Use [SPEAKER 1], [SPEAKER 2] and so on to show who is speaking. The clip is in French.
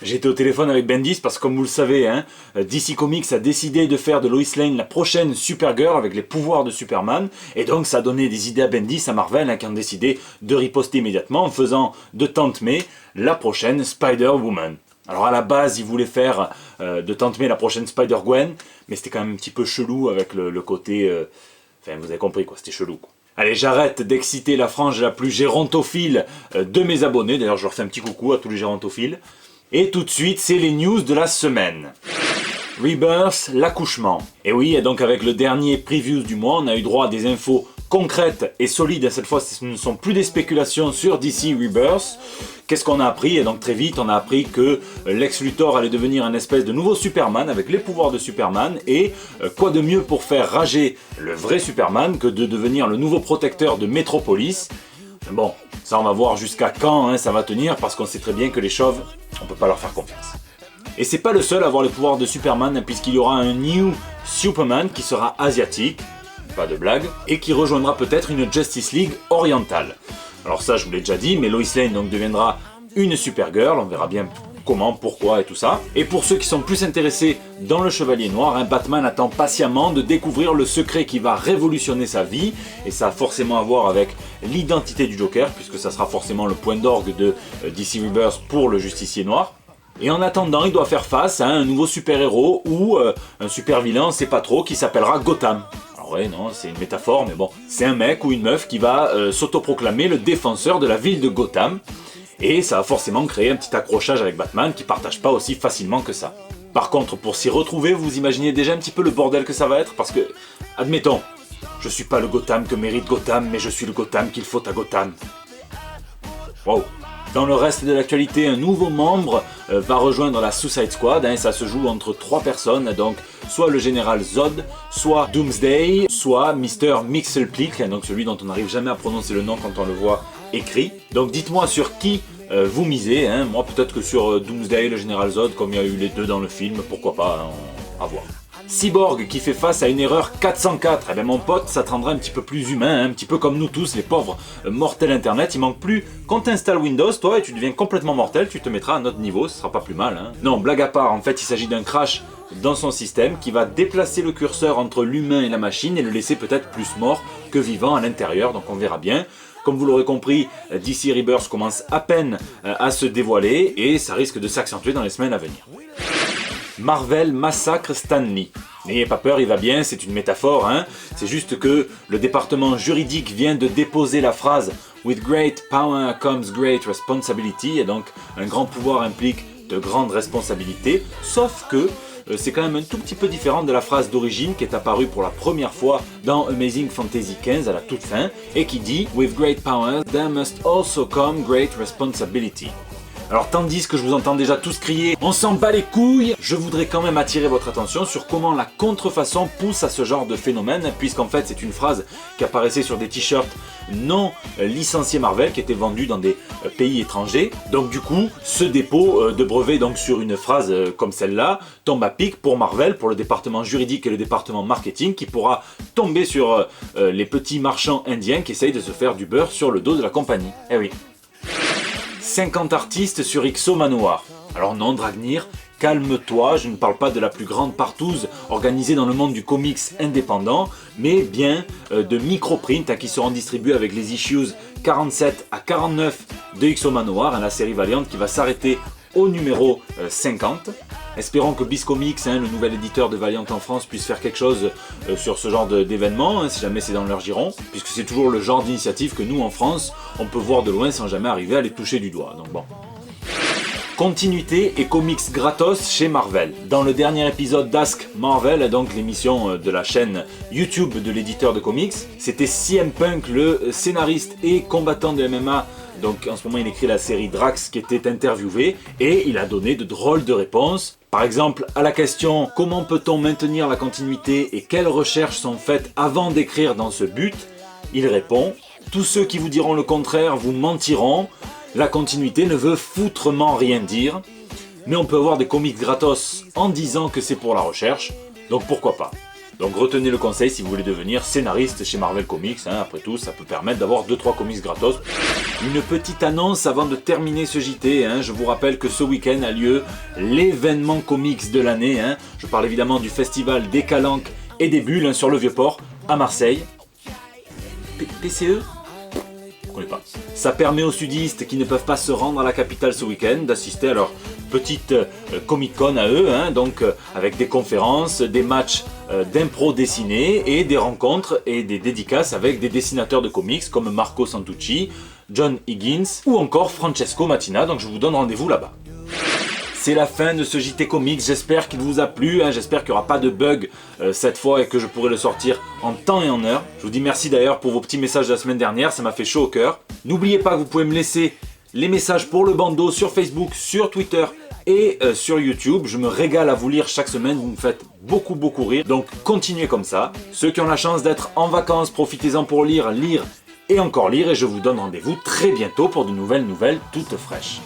[SPEAKER 1] J'étais au téléphone avec Bendis parce que comme vous le savez, hein, DC Comics a décidé de faire de Lois Lane la prochaine Supergirl avec les pouvoirs de Superman. Et donc ça a donné des idées à Bendis, à Marvel, hein, qui ont décidé de riposter immédiatement en faisant de Tante May la prochaine Spider-Woman. Alors à la base, ils voulaient faire de Tante May la prochaine Spider-Gwen, mais c'était quand même un petit peu chelou avec le côté... Enfin, vous avez compris quoi, c'était chelou quoi. Allez, j'arrête d'exciter la frange la plus gérontophile de mes abonnés. D'ailleurs, je leur fais un petit coucou à tous les gérontophiles. Et tout de suite, c'est les news de la semaine. Rebirth, l'accouchement. Et oui, et donc avec le dernier preview du mois, on a eu droit à des infos concrètes et solides. Cette fois, ce ne sont plus des spéculations sur DC Rebirth. Qu'est-ce qu'on a appris? Et donc très vite, on a appris que Lex Luthor allait devenir un espèce de nouveau Superman avec les pouvoirs de Superman. Et quoi de mieux pour faire rager le vrai Superman que de devenir le nouveau protecteur de Metropolis? Bon, ça on va voir jusqu'à quand hein, ça va tenir, parce qu'on sait très bien que les chauves, on peut pas leur faire confiance. Et c'est pas le seul à avoir les pouvoirs de Superman, puisqu'il y aura un New Superman qui sera asiatique, pas de blague, et qui rejoindra peut-être une Justice League orientale. Alors ça je vous l'ai déjà dit, mais Lois Lane donc deviendra une Supergirl, on verra bien comment, pourquoi et tout ça. Et pour ceux qui sont plus intéressés dans le Chevalier Noir, hein, Batman attend patiemment de découvrir le secret qui va révolutionner sa vie, et ça a forcément à voir avec l'identité du Joker, puisque ça sera forcément le point d'orgue de DC Rebirth pour le Justicier Noir. Et en attendant, il doit faire face à un nouveau super-héros ou un super-vilain, on sait pas trop, qui s'appellera Gotham. Alors ouais, non, c'est une métaphore, mais bon, c'est un mec ou une meuf qui va s'autoproclamer le défenseur de la ville de Gotham. Et ça va forcément créer un petit accrochage avec Batman qui partage pas aussi facilement que ça. Par contre, pour s'y retrouver, vous imaginez déjà un petit peu le bordel que ça va être, parce que, admettons, je suis pas le Gotham que mérite Gotham, mais je suis le Gotham qu'il faut à Gotham. Wow. Dans le reste de l'actualité, un nouveau membre va rejoindre la Suicide Squad, hein, et ça se joue entre 3 personnes, donc soit le général Zod, soit Doomsday, soit Mr. Mxyzptlk, donc celui dont on n'arrive jamais à prononcer le nom quand on le voit écrit. Donc dites-moi sur qui vous misez, hein. Moi peut-être que sur Doomsday, le général Zod, comme il y a eu les deux dans le film, pourquoi pas, hein, à voir. Cyborg qui fait face à une erreur 404, eh bien mon pote, ça te rendra un petit peu plus humain, hein, un petit peu comme nous tous, les pauvres mortels internet. Il manque plus qu'on t'installe Windows, toi, et tu deviens complètement mortel, tu te mettras à notre niveau, ce sera pas plus mal. Hein. Non, blague à part, en fait il s'agit d'un crash dans son système qui va déplacer le curseur entre l'humain et la machine et le laisser peut-être plus mort que vivant à l'intérieur, donc on verra bien. Comme vous l'aurez compris, DC Rebirth commence à peine à se dévoiler et ça risque de s'accentuer dans les semaines à venir. Marvel massacre Stan Lee. N'ayez pas peur, il va bien, c'est une métaphore, hein. C'est juste que le département juridique vient de déposer la phrase « With great power comes great responsibility » et donc un grand pouvoir implique de grandes responsabilités, sauf que c'est quand même un tout petit peu différent de la phrase d'origine qui est apparue pour la première fois dans Amazing Fantasy XV à la toute fin et qui dit « With great power, there must also come great responsibility ». Alors tandis que je vous entends déjà tous crier « On s'en bat les couilles !» je voudrais quand même attirer votre attention sur comment la contrefaçon pousse à ce genre de phénomène, puisqu'en fait c'est une phrase qui apparaissait sur des t-shirts non licenciés Marvel qui étaient vendus dans des pays étrangers. Donc du coup, ce dépôt de brevet donc sur une phrase comme celle-là tombe à pic pour Marvel, pour le département juridique et le département marketing qui pourra tomber sur les petits marchands indiens qui essayent de se faire du beurre sur le dos de la compagnie. Eh oui. 50 artistes sur Ixo Manoir. Alors non, Dragnir, calme-toi, je ne parle pas de la plus grande partouze organisée dans le monde du comics indépendant, mais bien de microprints qui seront distribués avec les issues 47 à 49 de Ixo Manoir, la série Valiant qui va s'arrêter au numéro 50. Espérons que BizComics, le nouvel éditeur de Valiant en France, puisse faire quelque chose sur ce genre d'événement, si jamais c'est dans leur giron, puisque c'est toujours le genre d'initiative que nous, en France, on peut voir de loin sans jamais arriver à les toucher du doigt. Donc bon. Continuité et comics gratos chez Marvel. Dans le dernier épisode d'Ask Marvel, donc l'émission de la chaîne YouTube de l'éditeur de comics, c'était CM Punk, le scénariste et combattant de MMA. Donc en ce moment il écrit la série Drax qui était interviewé et il a donné de drôles de réponses. Par exemple, à la question « Comment peut-on maintenir la continuité et quelles recherches sont faites avant d'écrire dans ce but ?», il répond « Tous ceux qui vous diront le contraire vous mentiront. La continuité ne veut foutrement rien dire. Mais on peut avoir des comics gratos en disant que c'est pour la recherche. Donc pourquoi pas ?» Donc retenez le conseil si vous voulez devenir scénariste chez Marvel Comics. Après tout, ça peut permettre d'avoir 2-3 comics gratos. Une petite annonce avant de terminer ce JT, je vous rappelle que ce week-end a lieu l'événement comics de l'année. Je parle évidemment du festival des Calanques et des Bulles sur le Vieux-Port à Marseille. PCE ? Je connais pas. Ça permet aux sudistes qui ne peuvent pas se rendre à la capitale ce week-end d'assister à leur petite Comic-Con à eux, donc avec des conférences, des matchs d'impro dessinés et des rencontres et des dédicaces avec des dessinateurs de comics comme Marco Santucci, John Higgins ou encore Francesco Mattina, donc je vous donne rendez-vous là-bas. C'est la fin de ce JT Comics, j'espère qu'il vous a plu, j'espère qu'il n'y aura pas de bug cette fois et que je pourrai le sortir en temps et en heure. Je vous dis merci d'ailleurs pour vos petits messages de la semaine dernière, ça m'a fait chaud au cœur. N'oubliez pas que vous pouvez me laisser les messages pour le bandeau sur Facebook, sur Twitter et sur YouTube. Je me régale à vous lire chaque semaine, vous me faites beaucoup rire, donc continuez comme ça. Ceux qui ont la chance d'être en vacances, profitez-en pour lire et encore lire, et je vous donne rendez-vous très bientôt pour de nouvelles toutes fraîches.